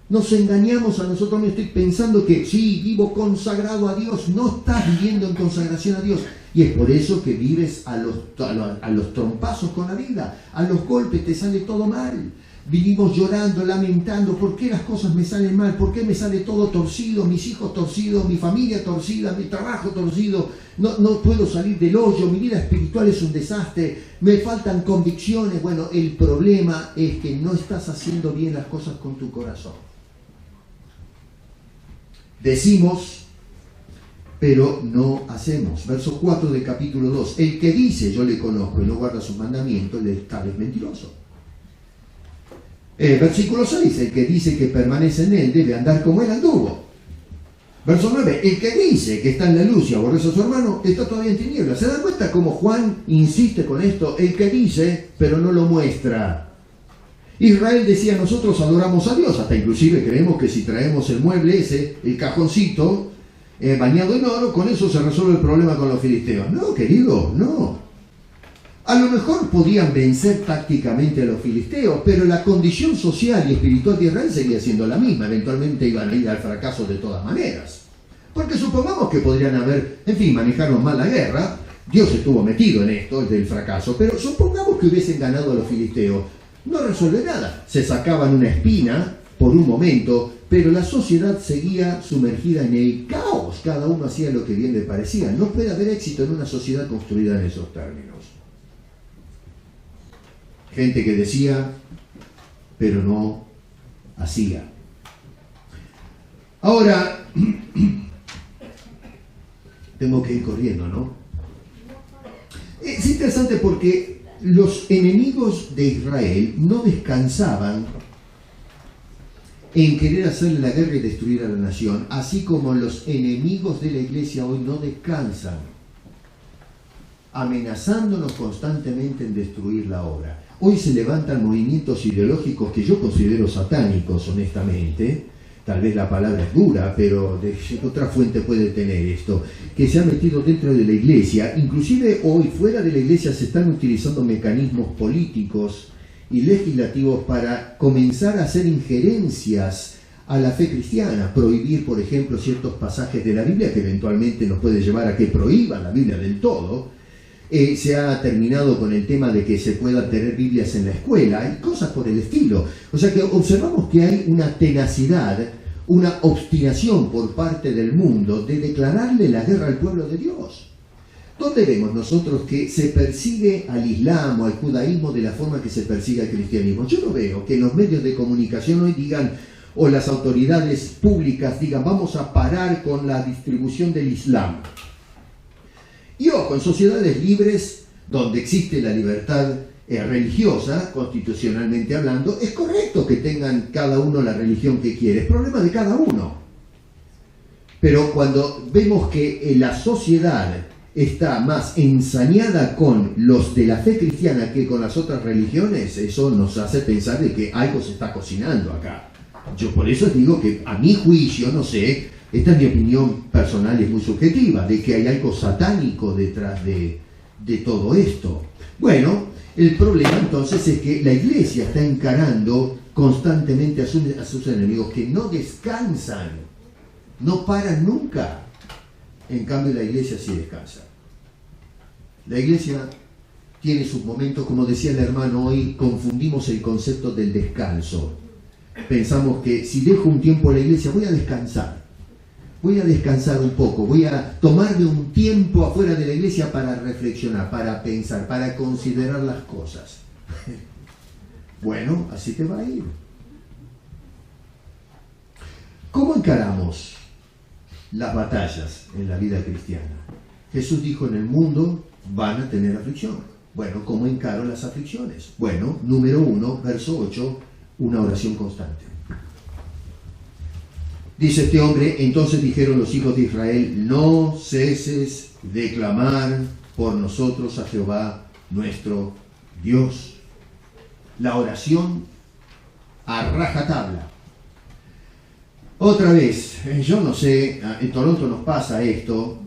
S1: Nos engañamos a nosotros mismos. Estoy pensando que sí, vivo consagrado a Dios. No estás viviendo en consagración a Dios. Y es por eso que vives a los trompazos con la vida. A los golpes te sale todo mal. Vivimos llorando, lamentando, ¿por qué las cosas me salen mal? ¿Por qué me sale todo torcido? Mis hijos torcidos, mi familia torcida, mi trabajo torcido, no puedo salir del hoyo, mi vida espiritual es un desastre, me faltan convicciones. Bueno, el problema es que no estás haciendo bien las cosas con tu corazón. Decimos, pero no hacemos. Verso 4 del capítulo 2. El que dice, yo le conozco y no guarda sus mandamientos, tal es mentiroso. Versículo 6, el que dice que permanece en él debe andar como él anduvo. Verso 9, el que dice que está en la luz y aborrece a su hermano está todavía en tinieblas. ¿Se dan cuenta cómo Juan insiste con esto? El que dice, pero no lo muestra. Israel decía, nosotros adoramos a Dios, hasta inclusive creemos que si traemos el mueble ese, el cajoncito, bañado en oro, con eso se resuelve el problema con los filisteos. No, querido, no. A lo mejor podían vencer tácticamente a los filisteos, pero la condición social y espiritual de Israel seguía siendo la misma. Eventualmente iban a ir al fracaso de todas maneras. Porque supongamos que podrían haber, en fin, manejaron mal la guerra. Dios estuvo metido en esto, el del fracaso, pero supongamos que hubiesen ganado a los filisteos. No resuelve nada. Se sacaban una espina por un momento, pero la sociedad seguía sumergida en el caos. Cada uno hacía lo que bien le parecía. No puede haber éxito en una sociedad construida en esos términos. Gente que decía, pero no hacía. Ahora, tengo que ir corriendo, ¿no? Es interesante porque los enemigos de Israel no descansaban en querer hacerle la guerra y destruir a la nación, así como los enemigos de la iglesia hoy no descansan, amenazándonos constantemente en destruir la obra. Hoy se levantan movimientos ideológicos que yo considero satánicos, honestamente. Tal vez la palabra es dura, pero de otra fuente puede tener esto, que se ha metido dentro de la iglesia. Inclusive hoy fuera de la iglesia se están utilizando mecanismos políticos y legislativos para comenzar a hacer injerencias a la fe cristiana, prohibir, por ejemplo, ciertos pasajes de la Biblia que eventualmente nos puede llevar a que prohíban la Biblia del todo. Se ha terminado con el tema de que se puedan tener Biblias en la escuela y cosas por el estilo. O sea que observamos que hay una tenacidad, una obstinación por parte del mundo de declararle la guerra al pueblo de Dios. ¿Dónde vemos nosotros que se persigue al Islam o al judaísmo de la forma que se persigue al cristianismo? Yo no veo que los medios de comunicación hoy digan, o las autoridades públicas digan, vamos a parar con la distribución del Islam. Y ojo, en sociedades libres, donde existe la libertad religiosa, constitucionalmente hablando, es correcto que tengan cada uno la religión que quiere, es problema de cada uno. Pero cuando vemos que la sociedad está más ensañada con los de la fe cristiana que con las otras religiones, eso nos hace pensar de que algo se está cocinando acá. Yo por eso digo que a mi juicio, no sé, esta es mi opinión personal y es muy subjetiva, de que hay algo satánico detrás de todo esto. Bueno, el problema entonces es que la iglesia está encarando constantemente a sus enemigos que no descansan, no paran nunca. En cambio la iglesia sí descansa. La iglesia tiene sus momentos, como decía el hermano hoy, confundimos el concepto del descanso. Pensamos que si dejo un tiempo en la iglesia voy a descansar. Voy a descansar un poco, voy a tomarme un tiempo afuera de la iglesia para reflexionar, para pensar, para considerar las cosas. Bueno, así te va a ir. ¿Cómo encaramos las batallas en la vida cristiana? Jesús dijo, en el mundo van a tener aflicción. Bueno, ¿cómo encaro las aflicciones? Bueno, número 1, verso 8, una oración constante. Dice este hombre, entonces dijeron los hijos de Israel, no ceses de clamar por nosotros a Jehová nuestro Dios. La oración a rajatabla. Otra vez, yo no sé, en Toronto nos pasa esto,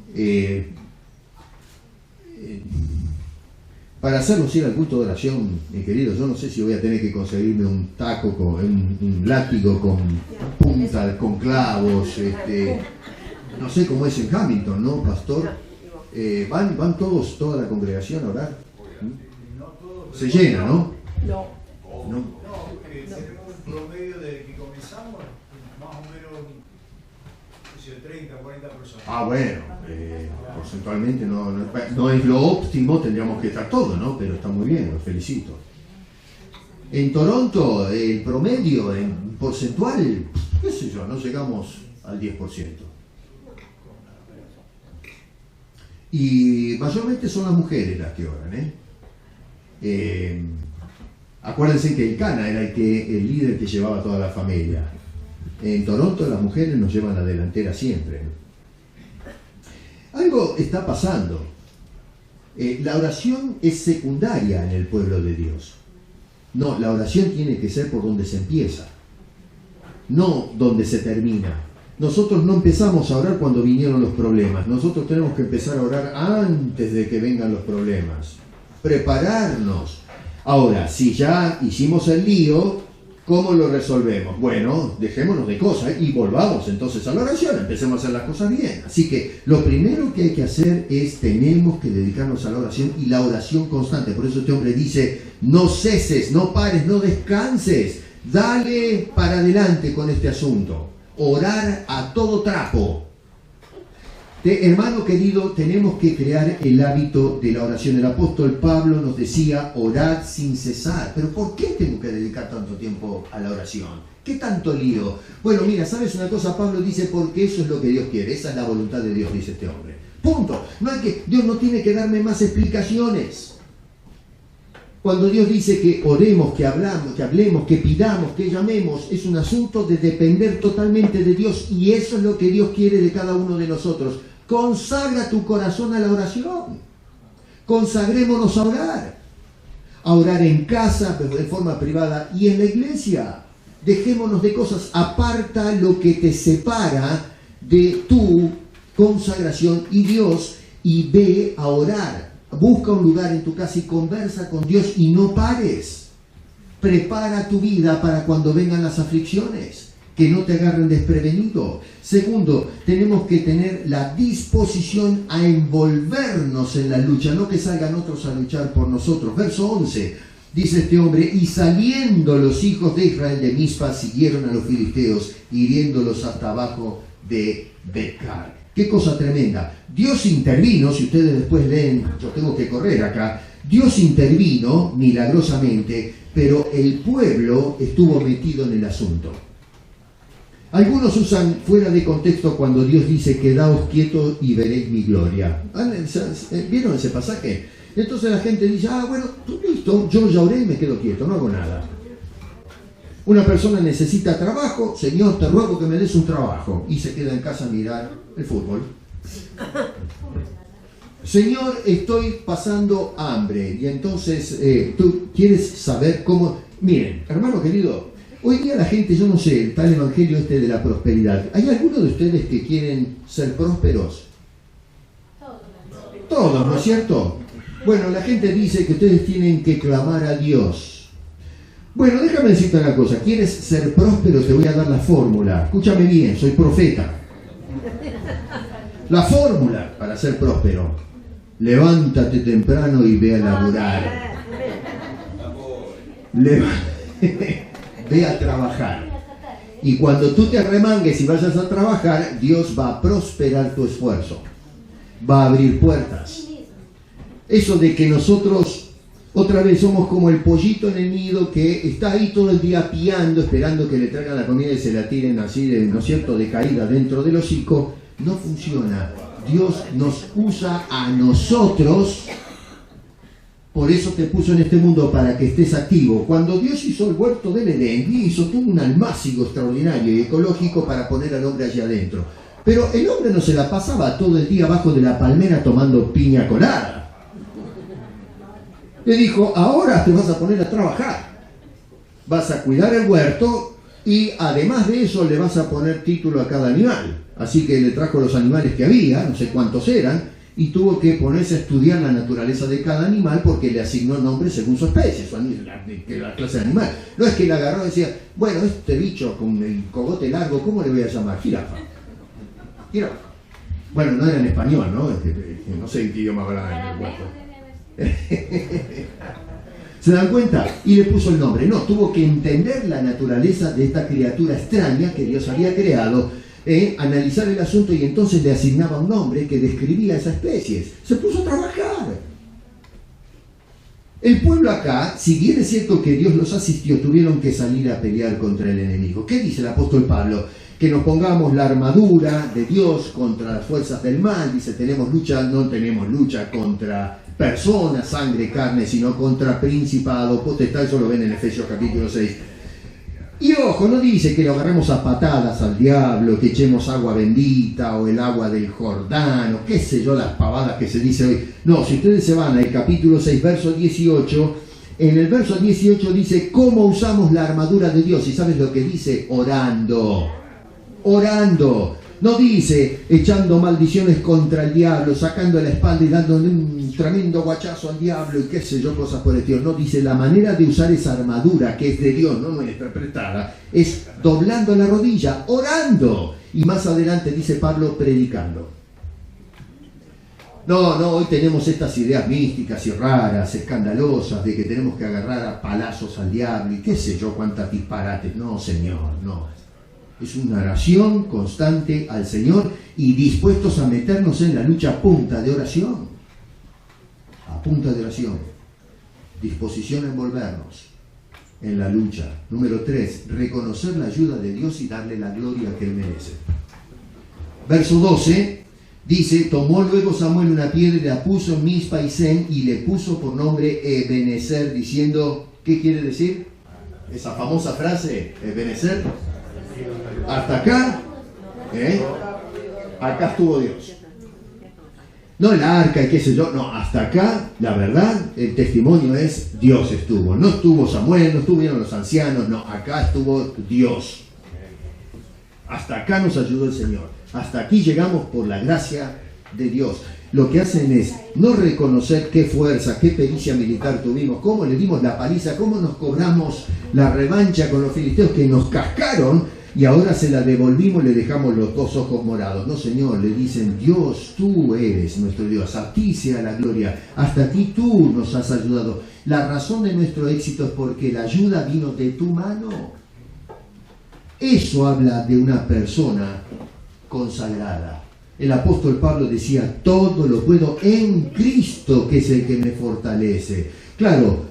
S1: para hacernos ir al culto de oración, mi querido, yo no sé si voy a tener que conseguirme un taco, un látigo con punta, con clavos, no sé cómo es en Hamilton, ¿no, pastor? ¿Van todos, toda la congregación a orar? Se llena, ¿no?
S2: No.
S3: Tenemos un promedio de que comenzamos, más o menos 30, 40 personas.
S1: Ah, bueno, porcentualmente no es lo óptimo, tendríamos que estar todos, ¿no? Pero está muy bien, los felicito. En Toronto, el promedio en porcentual, qué sé yo, no llegamos al 10%. Y mayormente son las mujeres las que oran, acuérdense que el Cana era el líder que llevaba a toda la familia. En Toronto las mujeres nos llevan la delantera siempre. Algo está pasando. La oración es secundaria en el pueblo de Dios. No, la oración tiene que ser por donde se empieza, no donde se termina. Nosotros no empezamos a orar cuando vinieron los problemas. Nosotros tenemos que empezar a orar antes de que vengan los problemas. Prepararnos. Ahora, si ya hicimos el lío, ¿cómo lo resolvemos? Bueno, dejémonos de cosas y volvamos entonces a la oración. Empecemos a hacer las cosas bien. Así que lo primero que hay que hacer es, tenemos que dedicarnos a la oración y la oración constante. Por eso este hombre dice, no ceses, no pares, no descanses. Dale para adelante con este asunto. Orar a todo trapo. Hermano querido, tenemos que crear el hábito de la oración. El apóstol Pablo nos decía, orad sin cesar. ¿Pero por qué tengo que dedicar tanto tiempo a la oración? ¿Qué tanto lío? Bueno, mira, ¿sabes una cosa? Pablo dice, porque eso es lo que Dios quiere. Esa es la voluntad de Dios, dice este hombre. Punto. Dios no tiene que darme más explicaciones. Cuando Dios dice que oremos, que hablemos, que pidamos, que llamemos, es un asunto de depender totalmente de Dios, y eso es lo que Dios quiere de cada uno de nosotros. Consagra tu corazón a la oración. Consagrémonos a orar en casa, de forma privada, y en la iglesia. Dejémonos de cosas. Aparta lo que te separa de tu consagración y Dios, y ve a orar. Busca un lugar en tu casa y conversa con Dios y no pares. Prepara tu vida para cuando vengan las aflicciones, que no te agarren desprevenido. Segundo, tenemos que tener la disposición a envolvernos en la lucha, no que salgan otros a luchar por nosotros. Verso 11, dice este hombre, y saliendo los hijos de Israel de Mizpa, siguieron a los filisteos, hiriéndolos hasta abajo de Betcar. Qué cosa tremenda. Dios intervino, si ustedes después leen, yo tengo que correr acá, Dios intervino milagrosamente, pero el pueblo estuvo metido en el asunto. Algunos usan fuera de contexto cuando Dios dice, quedaos quietos y veréis mi gloria. ¿Vieron ese pasaje? Entonces la gente dice, bueno, listo, yo ya oré y me quedo quieto, no hago nada. Una persona necesita trabajo, Señor, te ruego que me des un trabajo, y se queda en casa a mirar el fútbol. Señor, estoy pasando hambre, y entonces tú quieres saber cómo. Miren, hermano querido, hoy día la gente, yo no sé, está el evangelio de la prosperidad. ¿Hay alguno de ustedes que quieren ser prósperos? Todos, ¿no es cierto? Bueno, la gente dice que ustedes tienen que clamar a Dios. Bueno, déjame decirte una cosa. ¿Quieres ser próspero? Te voy a dar la fórmula. Escúchame bien, soy profeta. La fórmula para ser próspero. Levántate temprano y ve a laburar. Ve a trabajar. Y cuando tú te arremangues y vayas a trabajar, Dios va a prosperar tu esfuerzo. Va a abrir puertas. Eso de que nosotros otra vez somos como el pollito en el nido que está ahí todo el día piando, esperando que le traigan la comida y se la tiren así, ¿no es cierto?, de caída dentro del hocico. No funciona. Dios nos usa a nosotros. Por eso te puso en este mundo, para que estés activo. Cuando Dios hizo el huerto del Edén, hizo todo un almácigo extraordinario y ecológico para poner al hombre allí adentro. Pero el hombre no se la pasaba todo el día abajo de la palmera tomando piña colada. Le dijo, ahora te vas a poner a trabajar. Vas a cuidar el huerto y además de eso le vas a poner título a cada animal. Así que le trajo los animales que había, no sé cuántos eran, y tuvo que ponerse a estudiar la naturaleza de cada animal porque le asignó nombre según su especie, la clase de animal. No es que le agarró y decía, bueno, este bicho con el cogote largo, ¿cómo le voy a llamar? Jirafa. Jirafa. Bueno, no era en español, ¿no? No sé en qué idioma hablaban en el huerto. ¿Se dan cuenta? Y le puso el nombre. No, tuvo que entender la naturaleza de esta criatura extraña que Dios había creado, analizar el asunto, y entonces le asignaba un nombre que describía esa especie. Se puso a trabajar. El pueblo acá, si bien es cierto que Dios los asistió, tuvieron que salir a pelear contra el enemigo. ¿Qué dice el apóstol Pablo? Que nos pongamos la armadura de Dios contra las fuerzas del mal. Dice, no tenemos lucha contra personas, sangre, carne, sino contra principados, potestad. Eso lo ven en Efesios capítulo 6. Y ojo, no dice que lo agarremos a patadas al diablo, que echemos agua bendita o el agua del Jordán, o qué sé yo, las pavadas que se dice hoy. No, si ustedes se van al capítulo 6, verso 18, En el verso 18 dice, ¿cómo usamos la armadura de Dios? ¿Y sabes lo que dice? Orando. Orando. No dice echando maldiciones contra el diablo, sacando la espalda y dándole un tremendo guachazo al diablo y qué sé yo, cosas por el estilo. No, dice la manera de usar esa armadura que es de Dios, no nuestra prestada, es doblando la rodilla, orando. Y más adelante dice Pablo, predicando. No, hoy tenemos estas ideas místicas y raras, escandalosas, de que tenemos que agarrar a palazos al diablo y qué sé yo, cuántas disparates. No, Señor, no. Es una oración constante al Señor y dispuestos a meternos en la lucha a punta de oración. A punta de oración. Disposición a envolvernos en la lucha. Número 3, reconocer la ayuda de Dios y darle la gloria que Él merece. Verso 12 dice, tomó luego Samuel una piedra y la puso en Mizpa y Sen y le puso por nombre Ebenezer, diciendo, ¿qué quiere decir? Esa famosa frase, Ebenezer. Hasta acá, acá estuvo Dios. No el arca y qué sé yo, no, hasta acá, la verdad, el testimonio es Dios estuvo. No estuvo Samuel, no estuvieron los ancianos, no, acá estuvo Dios. Hasta acá nos ayudó el Señor. Hasta aquí llegamos por la gracia de Dios. Lo que hacen es no reconocer qué fuerza, qué pericia militar tuvimos, cómo le dimos la paliza, cómo nos cobramos la revancha con los filisteos que nos cascaron y ahora se la devolvimos y le dejamos los 2 ojos morados. No, Señor, le dicen, Dios, tú eres nuestro Dios, a ti sea la gloria, hasta aquí tú nos has ayudado. La razón de nuestro éxito es porque la ayuda vino de tu mano. Eso habla de una persona consagrada. El apóstol Pablo decía, todo lo puedo en Cristo, que es el que me fortalece. Claro,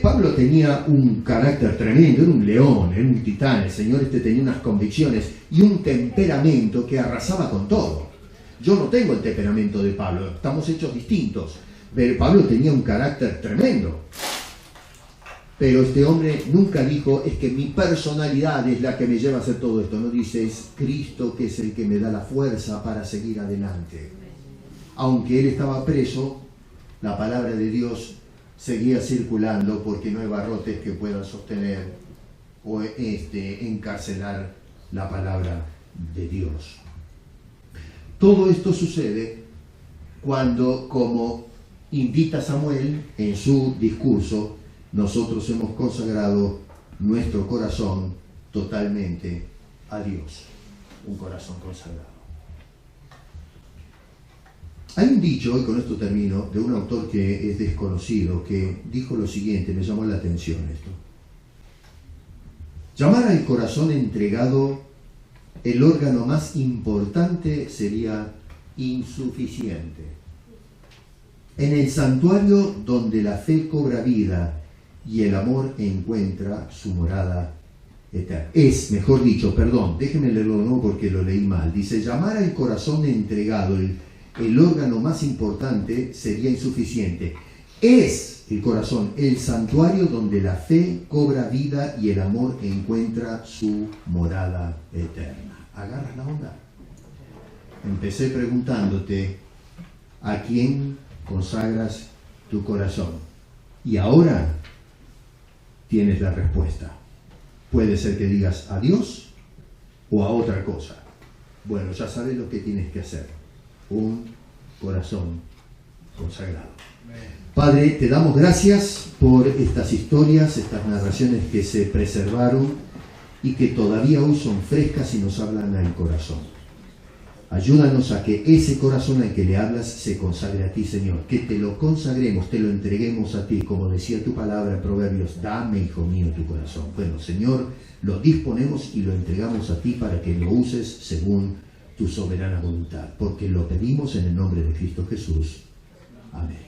S1: Pablo tenía un carácter tremendo, era un león, era un titán. El Señor tenía unas convicciones y un temperamento que arrasaba con todo. Yo no tengo el temperamento de Pablo, estamos hechos distintos. Pero Pablo tenía un carácter tremendo. Pero este hombre nunca dijo, es que mi personalidad es la que me lleva a hacer todo esto. No dice, es Cristo que es el que me da la fuerza para seguir adelante. Aunque él estaba preso, la palabra de Dios seguía circulando porque no hay barrotes que puedan sostener o encarcelar la palabra de Dios. Todo esto sucede cuando, como invita Samuel en su discurso, nosotros hemos consagrado nuestro corazón totalmente a Dios. Un corazón consagrado. Hay un dicho, y con esto termino, de un autor que es desconocido, que dijo lo siguiente, me llamó la atención esto. Llamar al corazón entregado el órgano más importante sería insuficiente. En el santuario donde la fe cobra vida y el amor encuentra su morada eterna. Mejor dicho, perdón, déjenme leerlo de nuevo porque lo leí mal. Dice, llamar al corazón entregado el órgano más importante sería insuficiente. Es el corazón el santuario donde la fe cobra vida y el amor encuentra su morada eterna. ¿Agarras la onda? Empecé preguntándote, ¿a quién consagras tu corazón? Y ahora tienes la respuesta. Puede ser que digas a Dios o a otra cosa. Bueno, ya sabes lo que tienes que hacer. Un corazón consagrado. Padre, te damos gracias por estas historias, estas narraciones que se preservaron y que todavía hoy son frescas y nos hablan al corazón. Ayúdanos a que ese corazón al que le hablas se consagre a ti, Señor. Que te lo consagremos, te lo entreguemos a ti. Como decía tu palabra en Proverbios, dame, hijo mío, tu corazón. Bueno, Señor, lo disponemos y lo entregamos a ti para que lo uses según tu soberana voluntad. Porque lo pedimos en el nombre de Cristo Jesús. Amén.